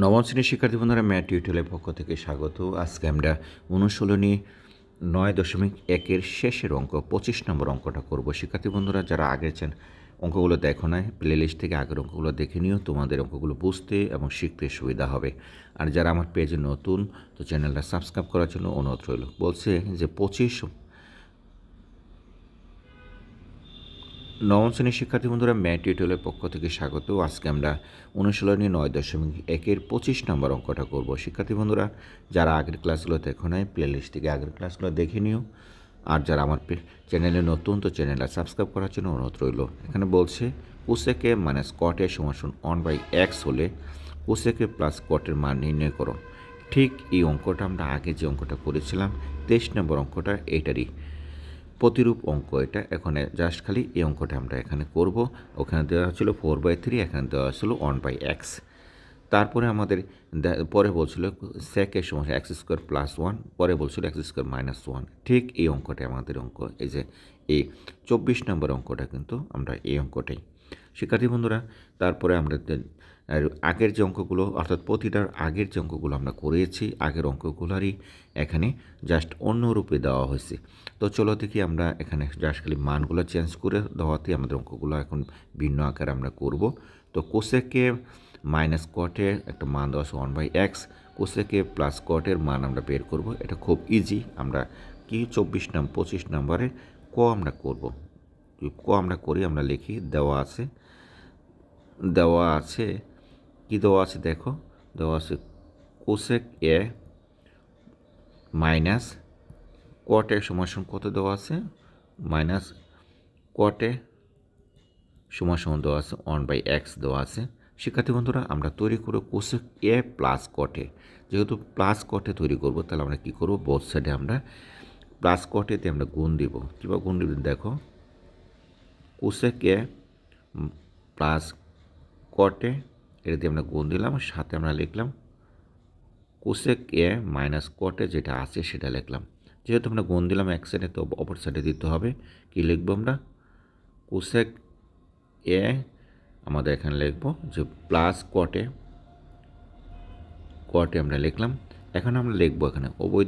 নবম শ্রেণীর শিক্ষার্থী বন্ধুরা ম্যাথ টিউটোরিয়ালের পক্ষ থেকে স্বাগত। আজকে আমরা অনুশীলনী 9.1-এর শেষের অঙ্ক 25 নম্বর অঙ্কটা করব। শিক্ষার্থী বন্ধুরা যারা আগের অঙ্কগুলো দেখো নাই, প্লে লিস্ট থেকে আগের অঙ্কগুলো দেখে নিও, তোমাদের অঙ্কগুলো বুঝতে এবং শিখতে সুবিধা হবে। আর যারা আমার পেজে নতুন, তো চ্যানেলটা সাবস্ক্রাইব করার জন্য অনুরোধ রইল। বলছে যে নবম শ্রেণীর শিক্ষার্থী বন্ধুরা ম্যাথ টিউটোরিয়ালের পক্ষ থেকে স্বাগত। আজকে আমরা অনুশীলনী 9.1-এর 25 নম্বর অঙ্কটা করব। শিক্ষার্থী বন্ধুরা যারা আগের ক্লাসগুলো দেখো নাই, প্লে লিস্ট থেকে আগের ক্লাসগুলো দেখে নিও। আর যারা আমার চ্যানেলে নতুন, তো চ্যানেলটা সাবস্ক্রাইব করার জন্য অনুরোধ রইল। এখানে বলছে কোসেকে মাইনাস কটের সমান 1/x হলে কোসেকে প্লাস কটের মান নির্ণয় করো। ঠিক এই অঙ্কটা আমরা আগে যে অঙ্কটা করেছিলাম 23 নম্বর অঙ্কটা, এটারই প্রতিরূপ অঙ্ক এটা। এখানে জাস্ট খালি এই অঙ্কটা আমরা এখানে করব। ওখানে দেওয়া ছিল 4/3, এখানে দেওয়া ছিল 1/x। তারপরে আমাদের পরে বলছিল সেকের সময় x² + 1, পরে বলছিল x² - 1। ঠিক এই অঙ্কটা আমাদের অঙ্ক। এই যে এই 24 নম্বর অঙ্কটা কিন্তু আমরা এই অঙ্কটাই। শিক্ষার্থী বন্ধুরা তারপরে আমরা আগের যে অঙ্কগুলো, অর্থাৎ প্রতিটার আগের যে অঙ্কগুলো আমরা করেছি, আগের অঙ্কগুলোরই এখানে জাস্ট অন্য রূপে দেওয়া হয়েছে। তো চলো দেখি আমরা এখানে জাস্ট খালি মানগুলো চেঞ্জ করে দেওয়াতে আমাদের অঙ্কগুলো এখন ভিন্ন আকারে আমরা করব। তো কোসেকে মাইনাস কটের একটা মান দেওয়া আছে 1/x, কোসেকে প্লাস কটের মান আমরা বের করব। এটা খুব ইজি। আমরা কি 25 নম্বরে আমরা করব। আমরা করি, আমরা লিখি। দেওয়া আছে কি দেওয়া আছে দেখো, দেওয়া আছে কোসেক এ মাইনাস কটের সমান কত দেওয়া আছে, মাইনাস কটে সমান দেওয়া আছে 1/x দেওয়া আছে। শিক্ষার্থী বন্ধুরা আমরা তৈরি করব কোসেক এ প্লাস কটে। যেহেতু প্লাস কটে তৈরি করব, তাহলে আমরা কি করব, বোথ সাইডে আমরা প্লাস কটেতে আমরা গুণ দিব। কীভাবে গুণ দিব দেখো, কোসেক এ প্লাস কটে এটা দিয়ে আমরা গুণ দিলাম, সাথে আমরা লিখলাম কোসেক এ মাইনাস কটে যেটা আছে সেটা লিখলাম। যেহেতু আমরা গুণ দিলাম এক সাইডে, তো অপর সাইডে দিতে হবে। কি লিখবো আমরা, কোসেক এ আমাদের এখানে লিখবো যে প্লাস কটে আমরা লিখলাম। এখন আমরা লিখবো এখানে উভয়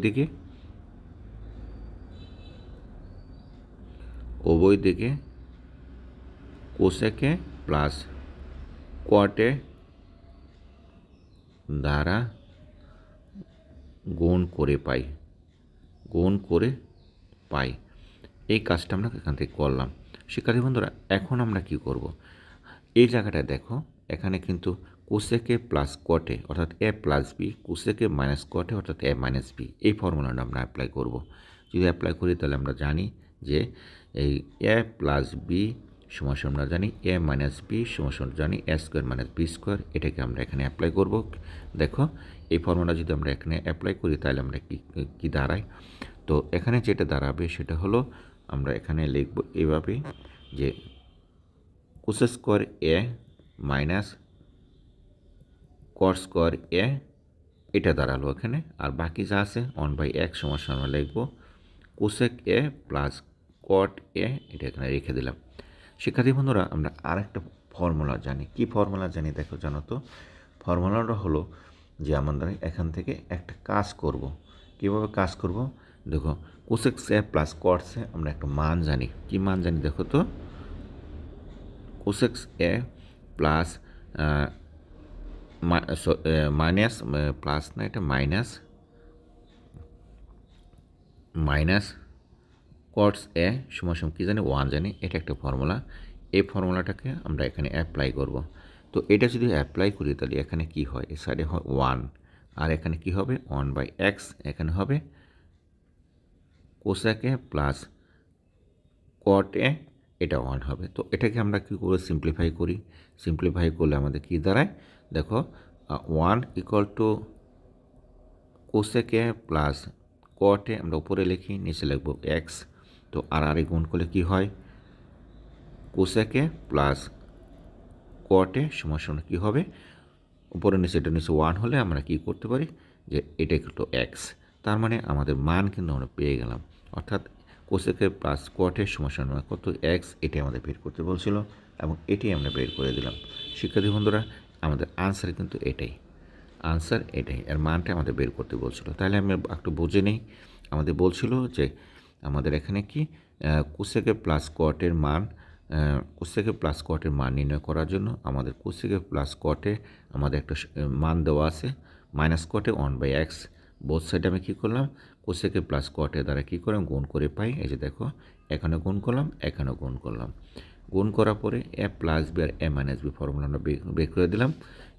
দিকে কোসেকে প্লাস কটে দ্বারা গুণ করে পাই। এই কাজটা আমরা এখান থেকে করলাম। শিক্ষার্থী বন্ধুরা এখন আমরা কি করব, এই জায়গাটায় দেখো এখানে কিন্তু কোসেকে প্লাস কটে অর্থাৎ এ প্লাস বি, কোসেকে মাইনাস কটে অর্থাৎ এ মাইনাস বি, এই ফর্মুলাটা আমরা অ্যাপ্লাই করব। যদি অ্যাপ্লাই করি তাহলে আমরা জানি যে এই এ প্লাস বি সমান আমরা জানি এ মাইনাস বি সমান জানি a² - b²। এটাকে আমরা এখানে অ্যাপ্লাই করব। দেখো এই ফর্মুলা যদি আমরা এখানে অ্যাপ্লাই করি তাহলে আমরা কি দাঁড়ায়, তো এখানে যেটা দাঁড়াবে সেটা হলো আমরা এখানে লিখব এইভাবে যে কোস² এ মাইনাস কট² এ, এটা দাঁড়ালো এখানে। আর বাকি যা আছে 1/x সমান আমরা লিখব কোসেক এ প্লাস কট এ, এটা এখানে রেখে দিলাম। শিক্ষার্থী বন্ধুরা আমরা আরেকটা ফর্মুলা জানি। কি ফর্মুলা জানি দেখো, জানো তো? ফর্মুলাটা হলো যে আমাদের এখান থেকে একটা কাজ করব। কীভাবে কাজ করব দেখো, কোসেক এ প্লাস কট এ আমরা একটা মান জানি। কি মান জানি দেখো তো, কোসেক এ প্লাস মাইনাস প্লাস না, এটা মাইনাস কটস এ সমান কী জানি 1 জানি। এটা একটা ফর্মুলা। এই ফর্মুলাটাকে আমরা এখানে অ্যাপ্লাই করব। তো এটা যদি অ্যাপ্লাই করি তাহলে এখানে কি হয়, এই সাইডে হয় 1, আর এখানে কি হবে 1/x, এখানে হবে কোসেক এ প্লাস কট এ, এটা 1 হবে। তো এটাকে আমরা কী করে সিম্পলিফাই করি, সিম্পলিফাই করলে আমাদের কী দাঁড়ায় দেখো, 1 = কোসেক এ প্লাস কট এ আমরা উপরে লিখি, নিচে লিখব x। তো আর গুণ করলে কি হয়, কোসেক এ প্লাস কট এ সমান কী হবে, উপরে নিচে 1 হলে আমরা কি করতে পারি যে এটা একটু x। তার মানে আমাদের মান কিন্তু আমরা পেয়ে গেলাম। অর্থাৎ কোসেক এ প্লাস কট এ সমান কত, x। এটি আমাদের বের করতে বলছিল এবং এটি আমরা বের করে দিলাম। শিক্ষার্থী বন্ধুরা আমাদের আনসার কিন্তু এটাই। আনসার এটাই, এর মানটা আমাদের বের করতে বলছিল। তাহলে আমি একটু বুঝে নিই। আমাদের বলছিল যে আমাদের এখানে কি কোসেকের প্লাস কটের মান, কোসেকের প্লাস কটের মান নির্ণয় করার জন্য আমাদের কোসেকের প্লাস কটে আমাদের একটা মান দেওয়া আছে মাইনাস কটে 1/x। বোথ সাইডে আমি কী করলাম, কোসেকের প্লাস কটের দ্বারা কী করলাম, গুণ করে পাই। এই যে দেখো, এখানে গুণ করলাম, এখানেও গুণ করলাম। গুণ করার পরে এ প্লাস বি আর এ মাইনাস বি ফর্মুলা আমরা বের করে দিলাম।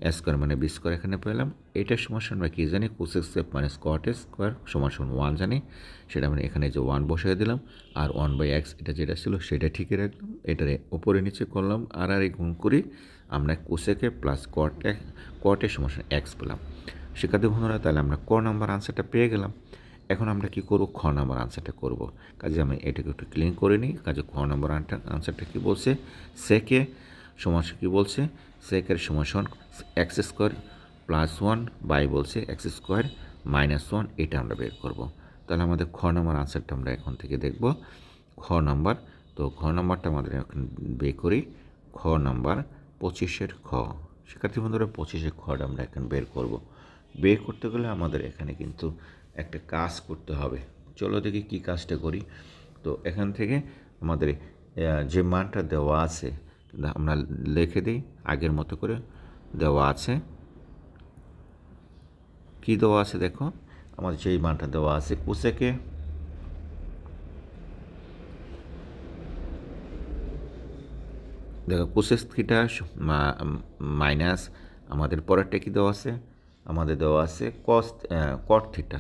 এ স্কোয়ার মানে বি স্কোয়ার এখানে পেলাম। এটার সমান আমরা কী জানি, cosec square minus cot square সমান 1 জানি। সেটা আমরা এখানে যে 1 বসিয়ে দিলাম, আর 1/x এটা যেটা ছিল সেটা ঠিকই রাখলাম। এটারে উপরে নিচে করলাম, আর গুণ করি আমরা কোসেকে প্লাস কটের সমান এক্স পেলাম। শিক্ষার্থী বন্ধুরা, তাহলে আমরা ক নাম্বার আনসারটা পেয়ে গেলাম। এখন আমরা কি করব, খ নাম্বার আনসারটা করব। কাজে আমি এটাকে একটু ক্লিন করে নিই। কাজে খ নাম্বার আনসারটা কী বলছে, সেকে সমান কী বলছে, সেকের সমান এক্স স্কোয়ার প্লাস 1 বাই বলছে এক্স স্কোয়ার মাইনাস 1, এটা আমরা বের করব। তাহলে আমাদের খ নাম্বার আনসারটা আমরা এখন থেকে দেখব। খ নাম্বার, তো খ নাম্বারটা আমাদের এখন বের করি। খ নাম্বার 25-এর খ। শিক্ষার্থী বন্ধুরা, 25-এর খটা আমরা এখন বের করব। বের করতে গেলে আমাদের এখানে কিন্তু একটা কাজ করতে হবে। চলো দেখি কী কাজটা করি। তো এখান থেকে আমাদের যে মানটা দেওয়া আছে আমরা লিখে দিই আগের মতো করে। দেওয়া আছে, কি দেওয়া আছে দেখো, আমাদের সেই মানটা দেওয়া আছে কোসেকে দেখো কোসেক থিটা মাইনাস আমাদের পরেরটা কী দেওয়া আছে, আমাদের দেওয়া আছে কট থিটা।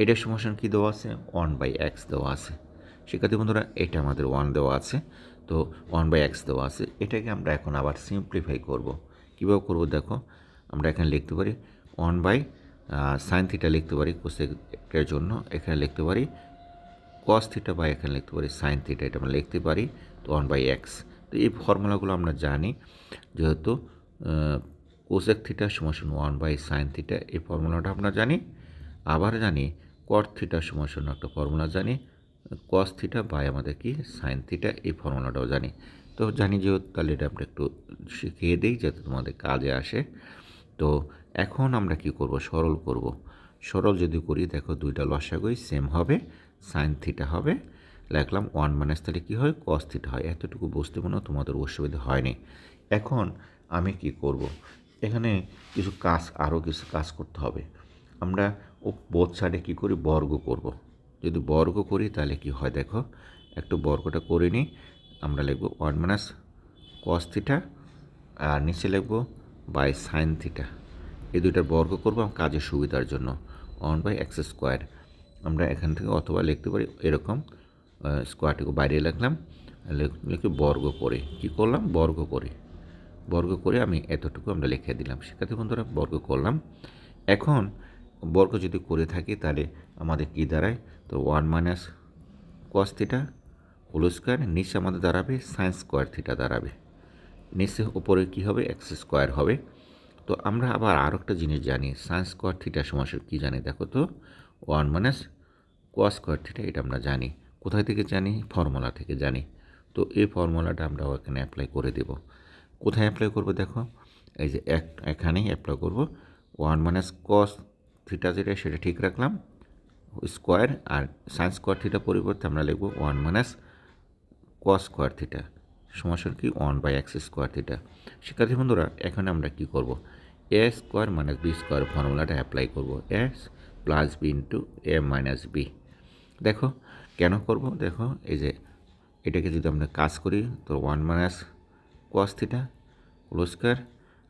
এটার সমান কী দেওয়া আছে, 1/x দেওয়া আছে। শিক্ষার্থী বন্ধুরা, এটা আমাদের 1 দেওয়া আছে, তো 1/x দেওয়া আছে। এটাকে আমরা এখন আবার সিম্পলিফাই করব। কীভাবে করব দেখো, আমরা এখানে লিখতে পারি 1/sin থিটা লিখতে পারি কোসেকের জন্য, এখানে লিখতে পারি কস থিটা, বা এখানে লিখতে পারি সাইন থিটা, এটা আমরা লিখতে পারি। তো 1/x, তো এই ফর্মুলাগুলো আমরা জানি, যেহেতু কোসেক থিটা সমান 1/sin থিটা, এই ফর্মুলাটা আমরা জানি। আবার জানি কট থিটা সমান একটা ফর্মুলা জানি, কস থিটা বাই আমাদের কি সাইন থিটা, এই ফর্মুলাটাও জানি। তো জানি যেহেতু, তাহলে এটা আমরা একটু শিখিয়ে দিই যাতে তোমাদের কাজে আসে। তো এখন আমরা কি করব, সরল করব। সরল যদি করি দেখো, দুইটা লসাগুই সেম হবে, সাইন থিটা হবে। লিখলাম 1 মাইনাস, তাহলে কী হয়, কস থিটা হয়। এতটুকু বুঝতে মনে তোমাদের অসুবিধা হয়নি। এখন আমি কি করব, এখানে আরও কিছু কাজ করতে হবে। আমরা বোথ সাইডে কী করি, বর্গ করব। যদি বর্গ করি তাহলে কি হয় দেখো, একটু বর্গটা করে নিই। আমরা লিখব 1 মাইনাস কস থিটা, আর নিচে লিখব বাই সাইন থিটা। এই দুইটার বর্গ করব কাজের সুবিধার জন্য, 1/x স্কোয়ার। আমরা এখান থেকে অথবা লিখতে পারি এরকম, স্কোয়ারটুকু বাইরে লিখলাম, লিখে বর্গ করে কি করলাম, বর্গ করে আমি এতটুকু আমরা লিখে দিলাম। শিক্ষার্থী বন্ধুরা, বর্গ করলাম। এখন বর্গ যদি করে থাকি তাহলে আমাদের কি দাঁড়ায়, তো 1 minus cos theta whole square, নিচে আমাদের দাঁড়াবে সাইন স্কোয়ার থিটা দাঁড়াবে, নিচে উপরে কী হবে, এক্স স্কোয়ার হবে। তো আমরা আবার আরও একটা জিনিস জানি, সাইন স্কোয়ার থিটা সমান কী জানি দেখো তো, 1 মাইনাস কস স্কোয়ার থিটা, এটা আমরা জানি। কোথায় থেকে জানি, ফর্মুলা থেকে জানি। তো এই ফর্মুলাটা আমরা এখানে অ্যাপ্লাই করে দেব। কোথায় অ্যাপ্লাই করব দেখো, এই যে এখানেই অ্যাপ্লাই করব। 1 মাইনাস কস থিটা যেটা সেটা ঠিক রাখলাম স্কোয়ার, আর সাইন স্কোয়ার থিটা পরিবর্তে আমরা লিখব 1 মাইনাস কস স্কোয়ার থিটা সমান কি 1/x স্কোয়ার থিটা। শিক্ষার্থী বন্ধুরা, এখানে আমরা কি করব, এ স্কোয়ার মাইনাস বি স্কোয়ার ফর্মুলাটা অ্যাপ্লাই করব, এ প্লাস বি ইন্টু এ মাইনাস বি। দেখো কেন করব, দেখো এই যে এটাকে যদি আমরা কাজ করি, তো 1 minus cos theta whole square,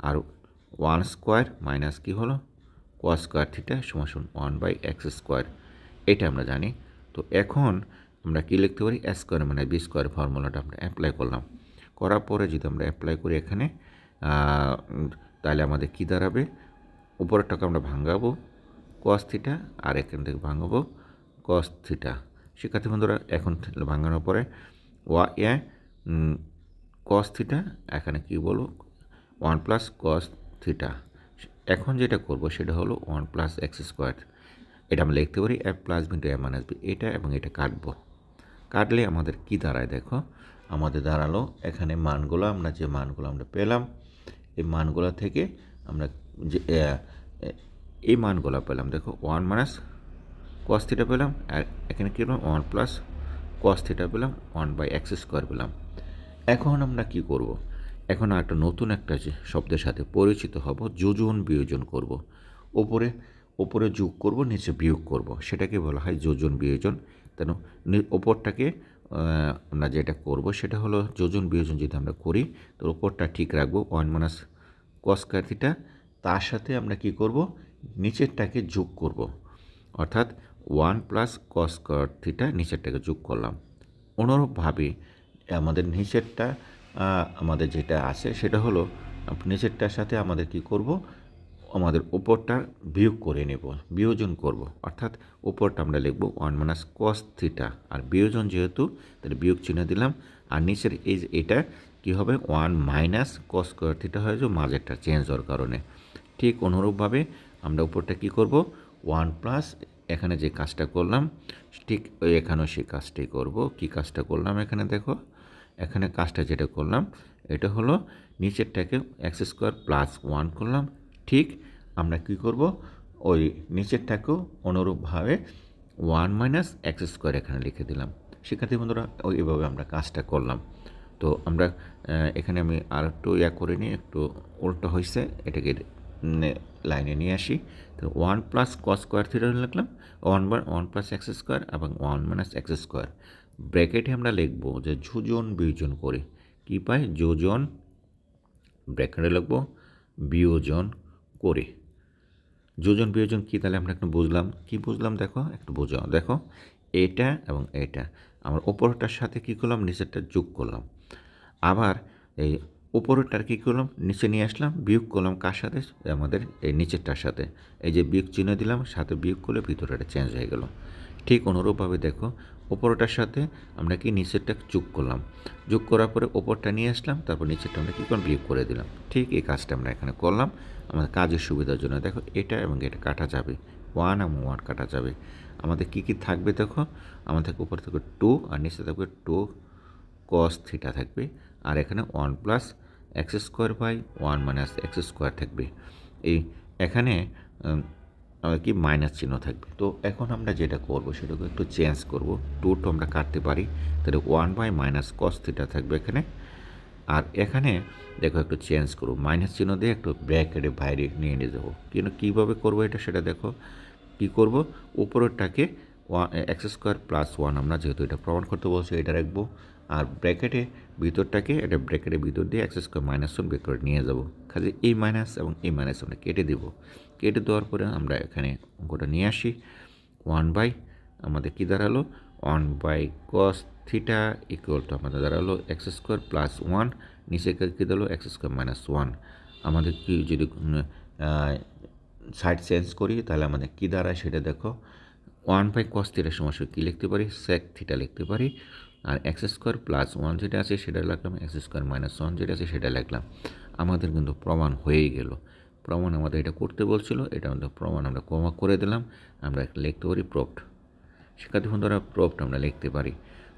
আর 1 স্কোয়ার মাইনাস কী হলো কস স্কোয়ার থিটা সমান 1/x স্কোয়ার, এটা আমরা জানি। তো এখন আমরা কী লিখতে পারি, এ স্কোয়ার মানে বি স্কোয়ার ফর্মুলাটা আমরা অ্যাপ্লাই করলাম। করার পরে যদি আমরা অ্যাপ্লাই করি এখানে, তাহলে আমাদের কী দাঁড়াবে, উপরেরটাকে আমরা ভাঙাবো কস থিটা, আর এখান থেকে ভাঙাবো কস থিটা। শিক্ষার্থী বন্ধুরা, এখন ভাঙানোর পরে কস থিটা, এখানে কী বলবো 1 প্লাস কস থিটা। এখন যেটা করব সেটা হলো 1 প্লাস এক্স স্কোয়ার, এটা আমরা লিখতে পারি এ প্লাস বি ইন্টু এ মাইনাস বি। এটা এবং এটা কাটলে আমাদের কি দাঁড়ায় দেখো, আমাদের দাঁড়ালো এখানে মানগুলো, আমরা যে মানগুলো আমরা পেলাম এই মানগুলো থেকে আমরা যে এই মানগুলো পেলাম, দেখো 1 মাইনাস কস থিটা পেলাম, আর এখানে কী পেলাম 1 প্লাস কস থিটা পেলাম, 1/x² পেলাম। এখন আমরা কি করব? এখন একটা নতুন একটা শব্দের সাথে পরিচিত হব, যোজন বিয়োজন করব। ওপরে ওপরে যোগ করব, নিচে বিয়োগ করব, সেটাকে বলা হয় যোজন বিয়োজন। কেন ওপরটাকে আমরা যেটা করব সেটা হলো যোজন বিয়োজন যদি আমরা করি তো ওপরটা ঠিক রাখবো 1 মাইনাস কস স্কয়ার থিটা, তার সাথে আমরা কি করব নিচেরটাকে যোগ করব, অর্থাৎ 1 প্লাস কস স্কয়ার থিটা নিচেরটাকে যোগ করলাম। অনুরূপভাবে আমাদের নিচেরটা আমাদের যেটা আছে সেটা হলো নিচেরটার সাথে আমাদের কি করব, আমাদের ওপরটা বিয়োগ করে নেব, বিয়োজন করব, অর্থাৎ ওপরটা আমরা লিখব 1 মাইনাস কস থিটা, আর বিয়োজন যেহেতু তাহলে বিয়োগ চিহ্ন দিলাম, আর নিচের এই যে এটা কী হবে 1 মাইনাস কস স্কয়ার থিটা হয়ে যাবে মাঝেরটা চেঞ্জ হওয়ার কারণে। ঠিক অনুরূপভাবে আমরা উপরটা কি করব 1 প্লাস এখানে যে কাজটা করলাম ঠিক এখানেও সেই কাজটাই করব। কি কাজটা করলাম এখানে দেখো, এখানে কাজটা যেটা করলাম এটা হলো নিচেরটাকে x² প্লাস 1 করলাম। ঠিক আমরা কি করব ওই নিচেরটাকেও অনুরূপভাবে 1 মাইনাস x² এখানে লিখে দিলাম। শিক্ষার্থী বন্ধুরা এইভাবে আমরা কাজটা করলাম। তো আমরা এখানে আমি আর একটু করে নিই, একটু উল্টো হয়েছে, এটাকে লাইনে নিয়ে আসি। তো 1 প্লাস কস স্কয়ার থিটা লিখলাম, 1 প্লাস x² এবং 1 মাইনাস x²। ব্র্যাকেটে আমরা লিখব যে যোজন বিয়োজন করে কী পাই, যোজন ব্র্যাকেটে লিখব বিয়োজন করে। যোজন বিয়োজন কী তাহলে আমরা একটু বুঝলাম, কি বুঝলাম দেখো, একটু বোঝাও। দেখো এটা এবং এটা আমরা ওপরটার সাথে কী করলাম নিচেরটা যোগ করলাম, আবার এই উপরেরটার কী করলাম নিচে নিয়ে আসলাম, বিয়োগ করলাম কার সাথে, আমাদের এই নিচেরটার সাথে, এই যে বিয়োগ চিহ্ন দিলাম সাথে বিয়োগ করলে ভিতরেটা চেঞ্জ হয়ে গেল। ঠিক অনুরূপভাবে দেখো ওপরটার সাথে আমরা কি নিচেরটা যোগ করলাম, যোগ করার পরে ওপরটা নিয়ে আসলাম, তারপর নিচেরটা আমরা কী করলাম বিয়োগ করে দিলাম। ঠিক এই কাজটা আমরা এখানে করলাম আমাদের কাজের সুবিধার জন্য। দেখো এটা এবং এটা কাটা যাবে, 1 এবং 1 কাটা যাবে। আমাদের কী কী থাকবে দেখো, আমাদের উপর থেকে 2 আর নিচে থাকবে 2 কস থিটা থাকবে, আর এখানে 1 plus x² by 1 minus x² থাকবে। এই এখানে কি মাইনাস চিহ্ন থাকবে। তো এখন আমরা যেটা করব সেটাকে একটু চেঞ্জ করব, 2 আমরা কাটতে পারি, তাহলে 1 বাই মাইনাস কস থিটা থাকবে এখানে। আর এখানে দেখো একটু চেঞ্জ করব, মাইনাস চিহ্ন দিয়ে একটু ব্র্যাকেটের বাইরে নিয়ে যাবো। কিন্তু কীভাবে করবো এটা সেটা দেখো, কী করব উপরেরটাকে x² প্লাস 1 আমরা যেহেতু এটা প্রমাণ করতে বলছি এটা রাখবো, আর ব্র্যাকেটে ভিতরটাকে এটা ব্র্যাকেটের ভিতর দিয়ে x² মাইনাস 1 বের করে নিয়ে যাব। কাজে এই মাইনাস এবং এই মাইনাস আমরা কেটে দেব। কেটে দেওয়ার পরে আমরা এখানে অঙ্কটা নিয়ে আসি, 1 বাই আমাদের কী দাঁড়ালো 1 by cos theta equal to আমাদের দাঁড়ালো x² প্লাস 1, নিচে কী দাঁড়ালো x² মাইনাস 1। আমাদের কি যদি সাইড চেঞ্জ করি তাহলে আমাদের কী দাঁড়ায় সেটা দেখো, 1 বাই কস থিটার সমান কী লিখতে পারি, সেক থিটা লিখতে পারি, আর x² প্লাস 1 যেটা আছে সেটা লিখলাম, x² মাইনাস 1 যেটা আছে সেটা লিখলাম। আমাদের কিন্তু প্রমাণ হয়েই গেল। প্রমাণ আমাদের এটা করতে বলছিল, এটা আমাদের প্রমাণ আমরা করে দিলাম। আমরা লিখতে পারি প্রুফড। শিক্ষার্থী বন্ধুরা প্রুফড আমরা লিখতে পারি।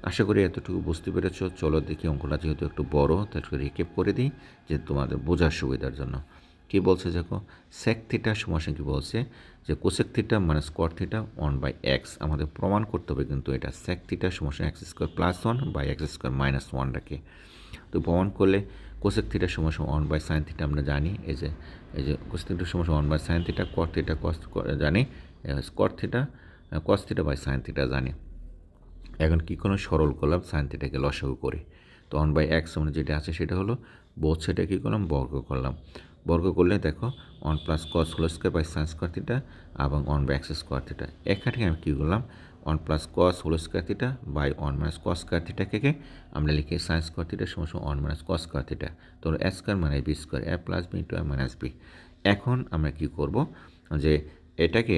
আশা করি এতটুকু বুঝতে পেরেছ। চলো দেখি অঙ্কটা যেহেতু একটু বড় তাহলে রিকেপ করে দিই যে তোমাদের বোঝার সুবিধার জন্য। কী বলছে দেখো, সেক থিটা সমান কী বলছে যে cosec theta minus square theta 1 by x. আমাদের প্রমাণ করতে হবে কিন্তু এটা সেক থিটা সমান x² plus 1 by x² minus 1 রাখে। তো প্রমাণ করলে কোসেক থিটা সমান 1 বাই সাইন থিটা আমরা জানি, এই যে কোসেক থিটা সমান 1 by sine theta, cot theta cos জানি, square theta cos theta by sine theta জানি। এখন কী কোনো সরল করলাম সাইন থিটাকে লসাগু করে। তো 1 বাই এক্স মানে যেটা আছে সেটা হলো বোধ, সেটা কী করলাম বর্গ করলাম। বর্গ করলে দেখো 1 plus cos whole square by sine square theta এবং 1 বাই এক্স স্কয়ার থিটা। এখানে আমি কী করলাম 1 plus cos whole square theta by 1 minus cos square থিটাকে আমরা লিখি সাইন স্কয়ার থিটা সমান 1 মাইনাস কস স্কয়ার থিটা। তো এ স্কয়ার মানে বি স্কয়ার, এ প্লাস বি ইন্টু এ মাইনাস বি। এখন আমরা কী করব যে এটাকে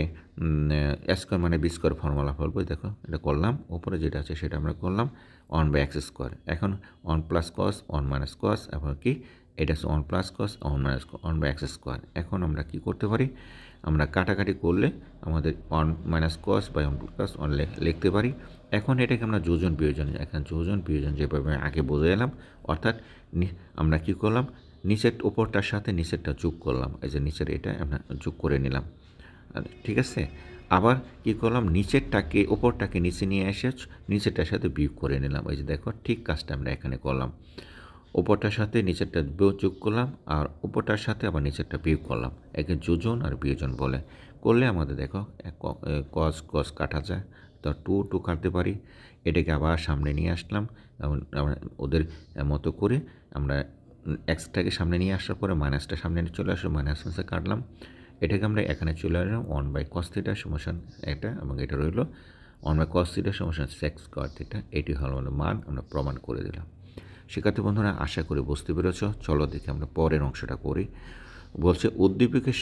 এ স্কয়ার মানে বি স্কয়ার ফর্মুলা ফেলবো। দেখো এটা করলাম, উপরে যেটা আছে সেটা আমরা করলাম 1 বাই এক্স স্কয়ার। এখন 1 প্লাস কস 1 মাইনাস কস এবং কি এটা হচ্ছে 1 plus cos 1 minus 1 by x square. এখন আমরা কী করতে পারি, আমরা কাটাকাটি করলে আমাদের 1 মাইনাস কস বাই 1 প্লাস 1 লিখতে পারি। এখন এটাকে আমরা যোজন বিয়োজন, এখন যোজন বিয়োজন যেভাবে আগে বোঝা এলাম, অর্থাৎ আমরা কী করলাম নিচের উপরটার সাথে নিচেরটা যোগ করলাম, এই যে নিচের এটা আমরা যোগ করে নিলাম, ঠিক আছে। আবার কি করলাম, নিচেরটাকে উপরটাকে নিচে নিয়ে এসে নিচেরটার সাথে বিয়োগ করে নিলাম, এই যে দেখো ঠিক কাজটা আমরা এখানে করলাম। উপরটার সাথে নিচেরটা যোগ করলাম আর উপরটার সাথে আবার নিচেরটা বিয়োগ করলাম, একে যোজন আর বিয়োজন বলে। করলে আমাদের দেখো কস কস কাটা যায়, তো টু টু কাটতে পারি। এটাকে আবার সামনে নিয়ে আসলাম, আমরা ওদের মতো করে আমরা এক্সটাকে সামনে নিয়ে আসার পরে মাইনাসটা সামনে চলে আসলো, মাইনাস মাইনাসে কাটলাম। এটাকে আমরা এখানে চলে আসলাম 1/cos θ সমান এটা, এবং এটা রইল 1/cos θ সমান sec স্কয়ার θ। এটি হলো আমাদের মান, আমরা প্রমাণ করে দিলাম। শিক্ষার্থী বন্ধুরা, আশা করি বুঝতে পেরেছ। চলো দেখি আমরা পরের অংশটা করি। বলছে উদ্দীপকের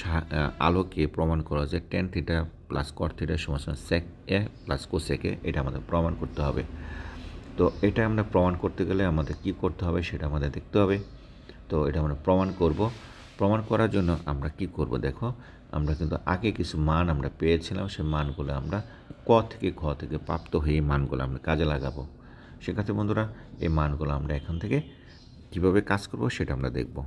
আলোকে প্রমাণ করা যায় tan θ প্লাস cot θ সমান sec a plus cosec a, এটা আমাদের প্রমাণ করতে হবে। তো এটা আমরা প্রমাণ করতে গেলে আমাদের কি করতে হবে সেটা আমাদের দেখতে হবে। তো এটা আমরা প্রমাণ করব। প্রমাণ করার জন্য আমরা কি করব, দেখো আমরা কিন্তু আগে কিছু মান আমরা পেয়েছিলাম, সেই মানগুলো আমরা ক থেকে খ থেকে প্রাপ্ত হয়ে মানগুলো আমরা কাজে লাগাবো। সেক্ষেত্রে বন্ধুরা এই মানগুলো আমরা এখান থেকে কীভাবে কাজ করব সেটা আমরা দেখব।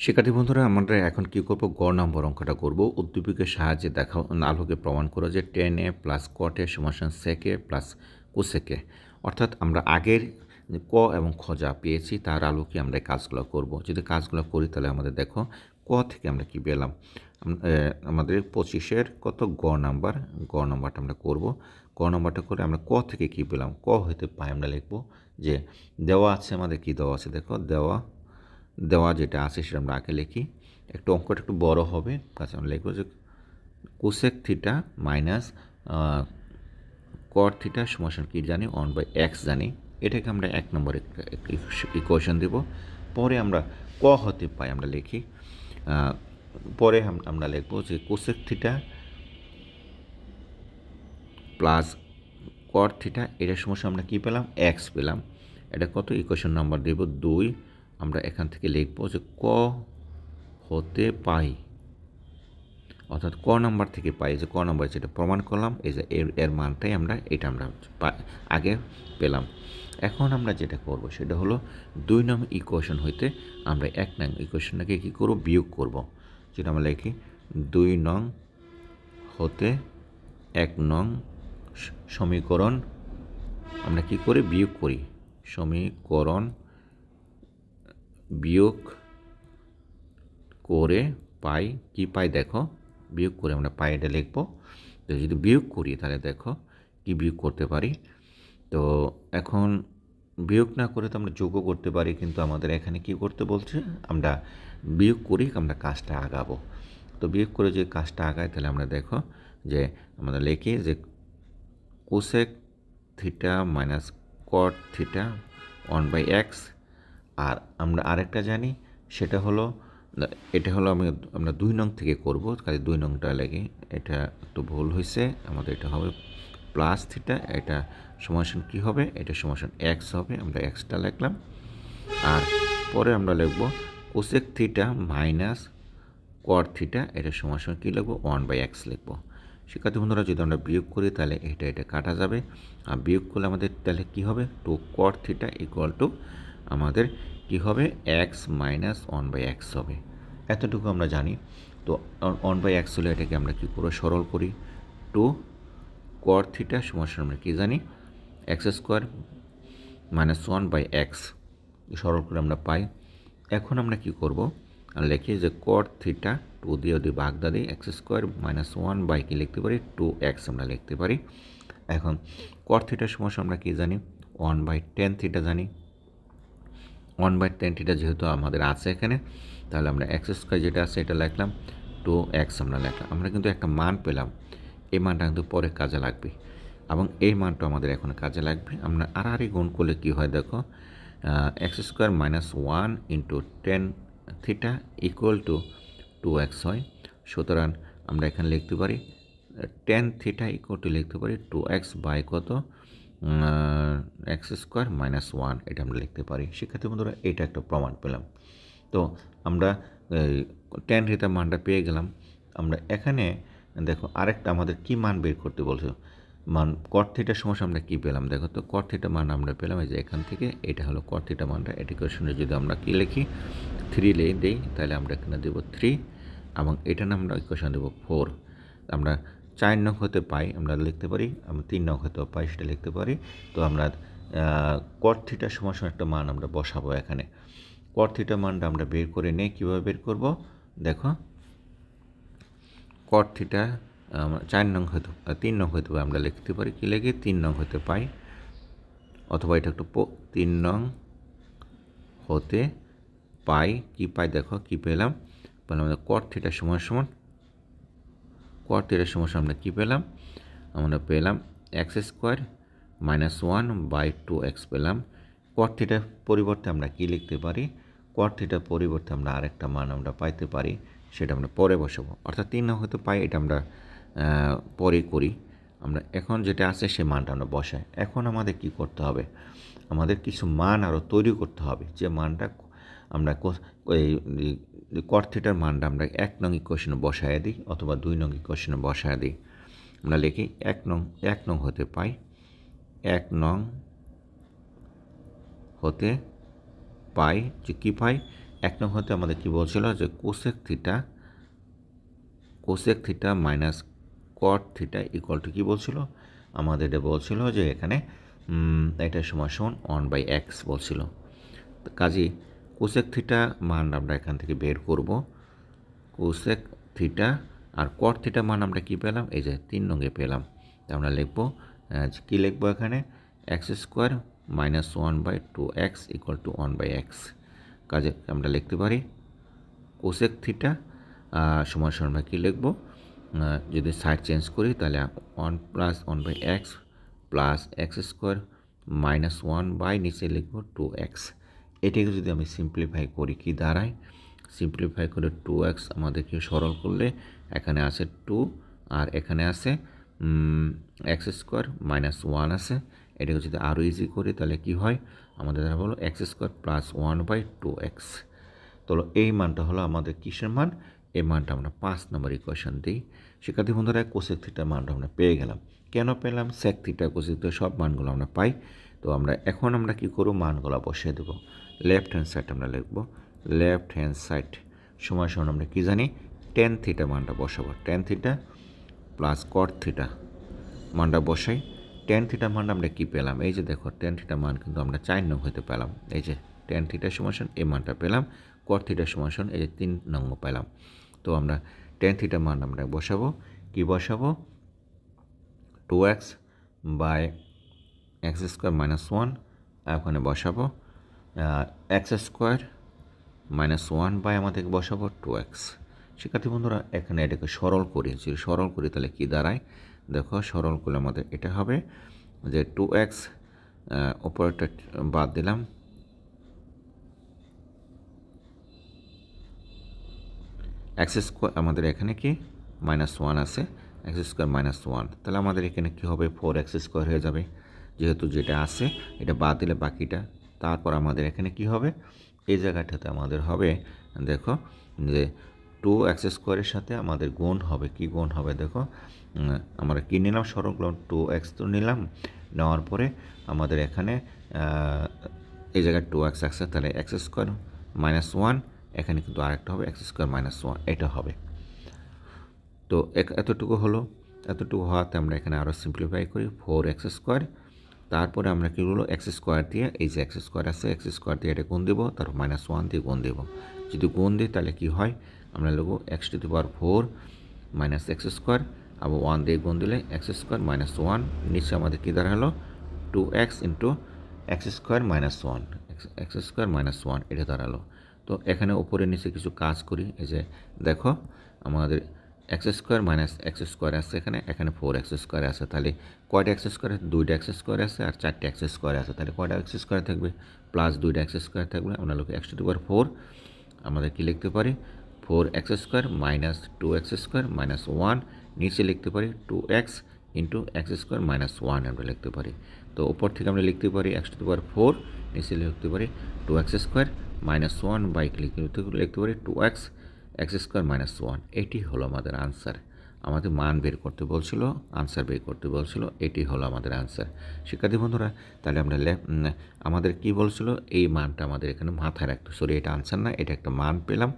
শিক্ষার্থী বন্ধুরা, আমরা এখন কী করব, গ নম্বর অঙ্কটা করব। উদ্দীপকের সাহায্যে দেখা আলোকে প্রমাণ করা যে tan a plus cot a সমান sec a plus cosec a। অর্থাৎ আমরা আগের ক এবং খ যা পেয়েছি তার আলোকে আমরা এই কাজগুলো করব। যদি কাজগুলো করি তাহলে আমাদের দেখো ক থেকে আমরা কি পেলাম, আমাদের 25-এর কত গ নাম্বারটা আমরা করব। গ নাম্বারটা করে আমরা ক থেকে কি পেলাম, ক হইতে পাই আমরা লিখব যে দেওয়া আছে, আমাদের কি দেওয়া আছে দেখো, দেওয়া যেটা আছে সেটা আমরা আগে লিখি। একটু অঙ্কটা একটু বড় হবে, কাছে আমরা লিখব যে cosec theta minus cot theta সমান কি জানি 1/x জানি। এটাকে আমরা 1 নম্বর ইকুয়েশন দেব। পরে আমরা ক হতে পাই আমরা লিখি, পরে আমরা লিখব যে cosec theta plus cot theta, এটার সমস্যা আমরা কী পেলাম, এক্স পেলাম। এটা কত, ইকুয়েশন নাম্বার দেব 2। আমরা এখান থেকে লিখব যে ক হতে পাই, অর্থাৎ ক নাম্বার থেকে পাই, যে ক নাম্বার যেটা প্রমাণ করলাম, এই যে এর মানটাই আমরা আমরা আগে পেলাম। এখন আমরা যেটা করব সেটা হলো 2 নং ইকুয়েশন হইতে আমরা 1 নং ইকুয়েশনটাকে কী করব, বিয়োগ করব। যেটা আমরা লিখি 2 নং হতে 1 নং সমীকরণ আমরা কি করি, বিয়োগ করি। সমীকরণ বিয়োগ করে পাই, কি পাই দেখো, বিয়োগ করে আমরা পাই, এটা লিখব। তো যদি বিয়োগ করি তাহলে দেখো কি বিয়োগ করতে পারি। তো এখন বিয়োগ না করে তো আমরা যোগও করতে পারি, কিন্তু আমাদের এখানে কি করতে বলছে, আমরা বিয়োগ করি, আমরা কাজটা আগাবো। তো বিয়োগ করে যে কাজটা আগাই তাহলে আমরা দেখো যে আমরা লিখি যে cosec theta minus cot theta 1/x। আর আমরা আরেকটা জানি সেটা হলো এটা হলো আমরা 2 নং থেকে করব, কাজে 2 নংটা লাগে, এটা একটু ভুল হয়েছে, আমাদের এটা হবে প্লাস থিটা, এটা সমান কী হবে, এটা সমান এক্স হবে, আমরা এক্সটা লিখলাম। আর পরে আমরা লিখব cosec theta minus cot theta, এটা সমান কী লিখবো, 1/x লিখব। শিক্ষার্থী বন্ধুরা, যদি আমরা বিয়োগ করি তাহলে এটা কাটা যাবে, আর বিয়োগ করলে আমাদের তাহলে কী হবে, two cot theta equal to আমাদের কী হবে, এক্স মাইনাস 1/x হবে। এতটুকু আমরা জানি। তো 1/x হলে এটাকে আমরা কী করবো, সরল করি। টু কট থিটা সমান আমরা কী জানি, এক্স স্কোয়ার মাইনাস 1/x, সরল করে আমরা পাই। এখন আমরা কি করব, লিখি যে কট থিটা 2 দিয়ে যদি ভাগ দিই, এক্স স্কোয়ার মাইনাস 1 কি লিখতে পারি, 2x আমরা লিখতে পারি। এখন কট থিটার সমস্যা আমরা কি জানি, 1/tan থিটা জানি। 1/tan থিটা যেহেতু আমাদের আছে এখানে, তাহলে আমরা এক্স স্কোয়ার যেটা আছে এটা লিখলাম, 2x আমরা লিখলাম। আমরা কিন্তু একটা মান পেলাম, এই মানটা কিন্তু পরে কাজে লাগবে, এবং এই মানটা আমাদের এখন কাজে লাগবে। আমরা আড়াআড়ি গুণ করলে কী হয় দেখো, x square minus 1 into tan theta equal two 2x হয়। সুতরাং আমরা এখানে লিখতে পারি টেন থিটা ইকুয়াল টু লিখতে পারি 2x বাই কত, এক্স স্কোয়ার মাইনাস 1, এটা আমরা লিখতে পারি। শিক্ষার্থী বন্ধুরা, এটা একটা প্রমাণ পেলাম। তো আমরা টেন থিটার মানটা পেয়ে গেলাম। আমরা এখানে দেখো আরেকটা আমাদের কি মান বের করতে বলছো, মান কট থিটার সমস্যা আমরা কী পেলাম দেখো তো, কট থিটা মান আমরা পেলাম এই যে এখান থেকে, এটা হলো কট থিটা মানটা। এটা কোয়েশনে যদি আমরা কী লিখি, 3 দিই, তাহলে আমরা এখানে দেবো 3, এবং এটা না আমরা ইকুয়েশন দেবো 4। আমরা 4 নং হতে পাই আমরা লিখতে পারি, আমরা 3 নং হতে পাই সেটা লিখতে পারি। তো আমরা কট থিটার সমস্যা একটা মান আমরা বসাবো এখানে। কট থিটা মানটা আমরা বের করে নিই, কীভাবে বের করব দেখো, কট থিটা 4 নং হতে 3 নং হতে আমরা লিখতে পারি, কী লিখি 3 নং হতে পাই, অথবা এটা একটু 3 নং হতে পাই, কি পাই দেখো কি পেলাম, আমাদের কট থিটার সমান কট থিটার সমস্যা আমরা কী পেলাম, আমরা পেলাম এক্স স্কোয়ার মাইনাস 1/2x পেলাম। কট থিটার পরিবর্তে আমরা কি লিখতে পারি, কট থিটার পরিবর্তে আমরা আরেকটা মান আমরা পাইতে পারি, সেটা আমরা পরে বসাবো। অর্থাৎ 3 নং হতে পাই, এটা আমরা পরে করি। আমরা এখন যেটা আছে সে মানটা আমরা বসাই। এখন আমাদের কি করতে হবে, আমাদের কিছু মান আরও তৈরি করতে হবে, যে মানটা আমরা কট থিটার মানটা আমরা 1 নং ইকুয়েশনে বসায় দিই, অথবা 2 নং ইকুয়েশনে বসায় দিই। আমরা লিখি 1 নং হতে পাই, 1 নং হতে পাই, যে কী পাই, 1 নং হতে আমাদের কি বলছিল, যে cosec theta minus cot theta equal to কী বলছিল, আমাদের এটা বলছিল যে এখানে এটা সমান 1/x বলছিল। কাজেই কোসেক থিটা মান আমরা এখান থেকে বের করব, কোসেক থিটা আর কট থিটা মান আমরা কি পেলাম, এই যে 3 নঙ্গে পেলাম। আমরা লিখব কী লিখবো এখানে, x square minus 1/2x equal to 1/x। কাজে আমরা লিখতে পারি কোসেক থিটা সমান আমরা কী লিখব, যদি সাইড চেঞ্জ করি তাহলে 1 plus 1/x plus x square minus 1 নিচে লিখব 2x। এটাকে যদি আমি সিম্পলিফাই করি কি দাঁড়ায়, সিম্পলিফাই করে 2x আমাদেরকে সরল করলে এখানে আছে 2 আর এখানে আছে এক্স স্কোয়ার মাইনাস 1 আছে। এটাকে যদি আরও ইজি করি তাহলে কি হয়, আমাদের দ্বারা হলো এক্স স্কোয়ার প্লাস 1/2x। তো এই মানটা হলো আমাদের কিসের মান, এই মানটা আমরা 5 নম্বর ইকুয়েশন দিই। শিক্ষার্থী বন্ধুরা, কোসেক থিটার মানটা আমরা পেয়ে গেলাম। কেন পেলাম, সেক থিটা কোসেক থিটা সব মানগুলো আমরা পাই। তো আমরা এখন আমরা কী করব, মানগুলো বসিয়ে দেবো। লেফট হ্যান্ড সাইড আমরা লিখব, লেফট হ্যান্ড সাইড সমান আমরা কী জানি, টেন থিটা মানটা বসাবো, tan theta plus cot theta মানটা বসাই। টেন থিটা মানটা আমরা কী পেলাম, এই যে দেখো টেন থিটা মান কিন্তু আমরা 4 নং হতে পেলাম, এই যে টেন থিটা সমান এই মানটা পেলাম, কট থিটা সমান এই যে 3 নং পেলাম। তো আমরা টেন থিটা মান আমরা বসাবো, কি বসাবো, 2x by x square minus 1, ওখানে বসাবো এক্স স্কোয়ার মাইনাস 1 আমাদেরকে বসাবো 2x। শিক্ষার্থী বন্ধুরা, এখানে এটাকে সরল করি, যদি সরল করি তাহলে কি দাঁড়ায় দেখো, সরল করলে আমাদের এটা হবে যে 2x উপরটা বাদ দিলাম, এক্স স্কোয়ার আমাদের এখানে কি -1 আছে, এক্স স্কোয়ার -1, তাহলে আমাদের এখানে কী হবে 4x স্কোয়ার হয়ে যাবে, যেহেতু যেটা আছে এটা বাদ দিলে বাকিটা। তারপর আমাদের এখানে কি হবে, এই জায়গাটাতে আমাদের হবে দেখো যে 2x স্কোয়ারের সাথে আমাদের গুণ হবে, কি গুণ হবে দেখো, আমরা কী নিলাম সরলকলন 2x তো নিলাম, নেওয়ার পরে আমাদের এখানে এই জায়গায় 2x আছে, তাহলে এক্স স্কোয়ার -1, এখানে কিন্তু আরেকটা হবে এক্স স্কোয়ার -1, এটা হবে। তো এতটুকু হলো, এতটুকু হওয়াতে আমরা এখানে আরও সিম্পলিফাই করি 4x স্কোয়ার, তারপরে আমরা কী হলো এক্স স্কোয়ার দিয়ে, এই যে এক্স স্কোয়ার আছে এক্স স্কোয়ার দিয়ে এটা গুণ দেবো, তারপর -1 দিয়ে গুণ দেবো। যদি গুণ দিই তাহলে কি হয়, আমরা লিখব x⁴ -x স্কোয়ার, আবার 1 দিয়ে গুণ দিলে এক্স স্কোয়ার -1, নিচে আমাদের কী দাঁড়ালো 2x into x square -1, x square -1 এটা দাঁড়ালো। তো এখানে উপরে নিচে কিছু কাজ করি, এই যে দেখো আমাদের এক্স স্কোয়ার -x স্কোয়ার আছে, এখানে 4x স্কোয়ার আছে, তাহলে কয়টা এক্স স্কোয়ার, 2টা এক্স স্কোয়ার আছে আর 4টা এক্স স্কোয়ার আছে, তাহলে কয়টা এক্স স্কোয়ার থাকবে, প্লাস 2টা এক্স স্কোয়ার থাকবে। আমরা লোক x⁴ আমাদের কি লিখতে পারি 4x স্কোয়ার -2x স্কোয়ার -1, নিচে লিখতে পারি 2x ইন্টু এক্স স্কোয়ার -1 আমরা লিখতে পারি। তো উপর থেকে আমরা লিখতে পারি x⁴, নিচে লিখতে পারি 2x স্কোয়ার -1 বাই লিখতে পারি 2x এক্স স্কোয়ার -1। এটি হলো আমাদের আনসার, আমাদের মান বের করতে বলছিল, আনসার বের করতে বলছিল, এটি হলো আমাদের আনসার। শিক্ষার্থী বন্ধুরা, তাহলে আমরা আমাদের কি বলছিল, এই মানটা আমাদের এখানে মাথায় রাখতে, সরি এটা আনসার না, এটা একটা মান পেলাম,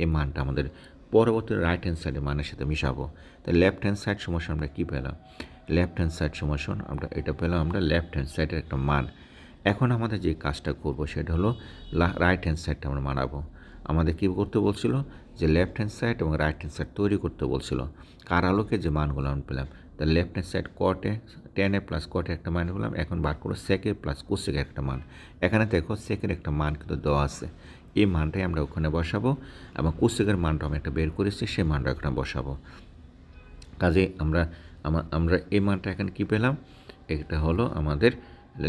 এই মানটা আমাদের পরবর্তী রাইট হ্যান্ড সাইডের মানের সাথে মিশাবো। তাই লেফট হ্যান্ড সাইড সমস্যা আমরা কী পেলাম, লেফট হ্যান্ড সাইড সমস্যা আমরা এটা পেলাম, আমরা লেফট হ্যান্ড সাইডের একটা মান। এখন আমাদের যে কাজটা করব সেটা হলো রাইট হ্যান্ড সাইডটা আমরা মানাবো। আমাদের কী করতে বলছিল, যে লেফট হ্যান্ড সাইড এবং রাইট হ্যান্ড সাইড তৈরি করতে বলছিল, কার আলোকে যে মানগুলো আমি পেলাম। তাহলে লেফট হ্যান্ড সাইড কটে টেনে প্লাস কটে একটা মান পেলাম, এখন বার করো সেকে প্লাস কোসেকের একটা মান। এখানে দেখো সেকের একটা মান কিন্তু দেওয়া আছে, এই মানটাই আমরা ওখানে বসাবো, এবং কোসেকের মানটা আমি একটা বের করেছি, সেই মানটা ওখানে বসাবো। কাজে আমরা এই মানটা এখানে কী পেলাম, এটা হলো আমাদের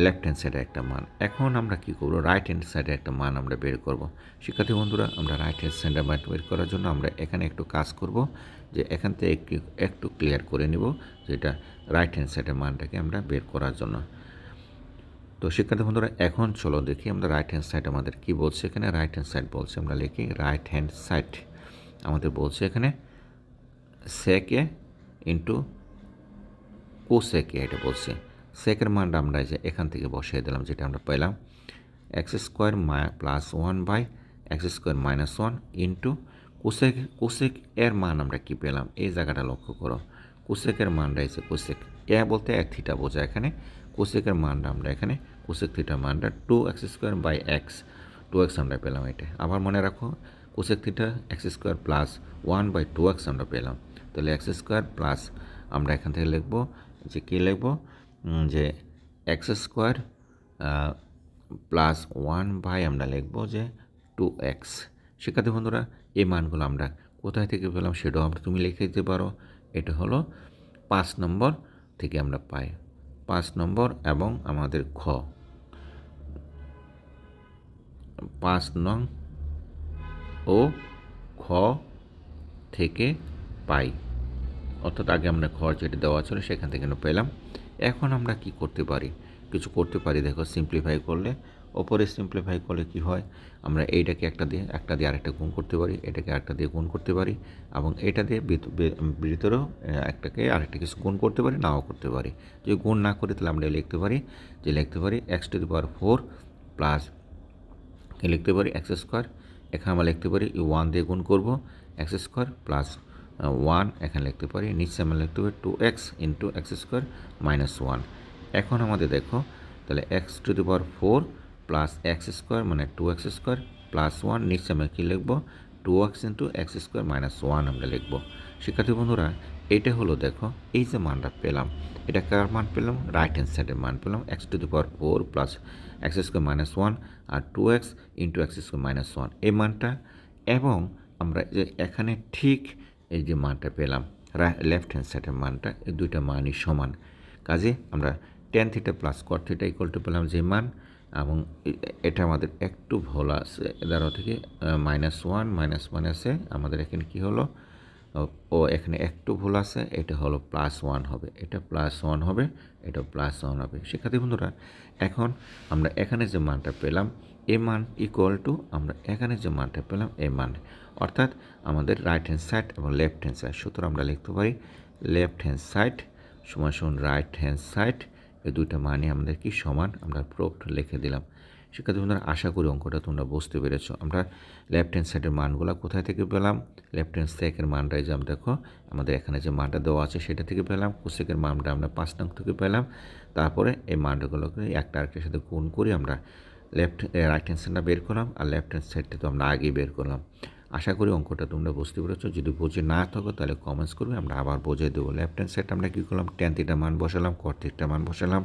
লেফট হ্যান্ড সাইডের একটা মান। এখন আমরা কী করবো, রাইট হ্যান্ড সাইডের একটা মান আমরা বের করব। শিক্ষার্থী বন্ধুরা, আমরা রাইট হ্যান্ড সাইডের মান বের করার জন্য আমরা এখানে একটু কাজ করব, যে এখান থেকে একটু ক্লিয়ার করে নেব, যেটা রাইট হ্যান্ড সাইডের মানটাকে আমরা বের করার জন্য। তো শিক্ষার্থী বন্ধুরা, এখন চলো দেখি আমরা রাইট হ্যান্ড সাইড আমাদের কী বলছে। এখানে রাইট হ্যান্ড সাইড বলছে, আমরা লিখি রাইট হ্যান্ড সাইড আমাদের বলছে এখানে সেকে ইন্টু কোসেকে, এটা বলছে। সেকের মানটা আমরা যে এখান থেকে বসিয়ে দিলাম, যেটা আমরা পেলাম x square +1 by x square -1 into cosec এর মান আমরা কি পেলাম, এই জায়গাটা লক্ষ্য করো, কোসেকের মানটা এসে কোসেক এ বলতে এক থিটা বোঝায়, এখানে কোসেকের মানটা আমরা এখানে কোসেক থিটার মানটা 2x square by x, 2x আমরা পেলাম। এটা আবার মনে রাখো, cosec theta x square +1 by 2x আমরা পেলাম। তাহলে এক্স স্কোয়ার প্লাস আমরা এখান থেকে লিখবো যে কী লিখবো, যে এক্স স্কোয়ার +1 বাই আমরা লিখবো যে 2x। শিক্ষার্থী বন্ধুরা, এই মানগুলো আমরা কোথায় থেকে পেলাম সেটাও আমরা তুমি লিখে দিতে পারো। এটা হলো 5 নম্বর থেকে আমরা পাই, 5 নম্বর এবং আমাদের 5 নং ও খ থেকে পাই, অর্থাৎ আগে আমরা ঘর যেটা দেওয়া ছিল সেখান থেকে পেলাম। এখন আমরা কি করতে পারি, কিছু করতে পারি, দেখো সিম্পলিফাই করলে, ওপরে সিম্পলিফাই করলে কি হয়, আমরা এইটাকে একটা দিয়ে আরেকটা গুণ করতে পারি, এটাকে আরেকটা দিয়ে গুণ করতে পারি, এবং এটা দিয়ে ভিতরেও একটাকে আরেকটা কিছু গুণ করতে পারি, নাও করতে পারি। যদি গুণ না করি তাহলে আমরা লিখতে পারি x⁴ প্লাস লিখতে পারি এক্স স্কোয়ার, এখানে আমরা লিখতে পারি 1 দিয়ে গুণ করবো এক্স স্কোয়ার প্লাস 1, এখানে লিখতে পারি, নিচে আমরা লিখতে পারি 2x ইন্টু এক্স স্কোয়ার -1। এখন আমাদের দেখো, তাহলে x⁴ প্লাস এক্স স্কোয়ার মানে 2x স্কোয়ার প্লাস 1, নিচে আমরা কী লিখবো 2x ইন্টু এক্স স্কোয়ার -1 আমরা লিখবো। শিক্ষার্থী বন্ধুরা, এটা হলো দেখো এই যে মানটা পেলাম, এটা কার মান পেলাম, রাইট হ্যান্ড সাইডের মান পেলাম, x⁴ প্লাস এক্স স্কোয়ার -1 আর 2x ইন্টু এক্স স্কোয়ার -1 এই মানটা, এবং আমরা যে এখানে ঠিক এই যে মানটা পেলাম লেফট হ্যান্ড সাইডের মানটা, এই দুইটা মানই সমান। কাজে আমরা tan θ plus cot θ equal to পেলাম যে মান, এবং এটা আমাদের একটু ভুল আছে, 11 থেকে -1 -1 আছে, আমাদের এখানে কি হলো, ও এখানে একটু ভুল আছে, এটা হলো +1 হবে, এটা +1 হবে, এটা +1 হবে। শিক্ষার্থী বন্ধুরা, এখন আমরা এখানে যে মানটা পেলাম এ মান ইকুয়াল টু আমরা এখানে যে মানটা পেলাম এ মান, অর্থাৎ আমাদের রাইট হ্যান্ড সাইড এবং লেফট হ্যান্ড সাইড। সুতরাং আমরা লিখতে পারি লেফট হ্যান্ড সাইড সমান রাইট হ্যান্ড সাইড, এই দুইটা মানই আমাদের কি সমান, আমরা প্রুফড লিখে দিলাম। শিক্ষার্থী বন্ধুরা, আশা করি অঙ্কটা তোমরা বুঝতে পেরেছো। আমরা লেফট হ্যান্ড সাইডের মানগুলো কোথায় থেকে পেলাম, লেফট হ্যান্ড সাইডের মানটাই যে আমরা দেখো আমাদের এখানে যে মানটা দেওয়া আছে সেটা থেকে পেলাম, কোসেকের মানটা আমরা 5 নং থেকে পেলাম। তারপরে এই মানগুলোকে একটা আরেকটার সাথে গুণ করে আমরা রাইট হ্যান্ড সাইডটা বের করলাম, আর লেফট হ্যান্ড সাইডটা তো আমরা আগেই বের করলাম। আশা করি অঙ্কটা তোমরা বুঝতে পেরেছো। যদি বুঝে না থাকো তাহলে কমেন্টস করবে, আমরা আবার বুঝিয়ে দেবো। লেফট হ্যান্ড সাইড আমরা কী করলাম, tan থিটা মান বসালাম, cot থিটা মান বসালাম,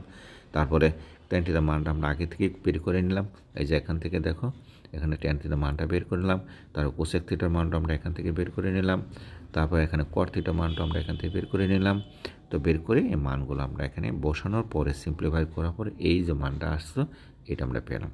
তারপরে tan থিটা মানটা আমরা আগে থেকে বের করে নিলাম। এই যে এখান থেকে দেখো এখানে tan থিটা মানটা বের করে নিলাম, তারপর কোসেক থিটার মানটা আমরা এখান থেকে বের করে নিলাম, তারপর এখানে cot থিটা মানটা আমরা এখান থেকে বের করে নিলাম। তো বের করে এই মানগুলো আমরা এখানে বসানোর পরে সিম্পলিফাই করার পরে এই যে মানটা আসতো এটা আমরা পেলাম।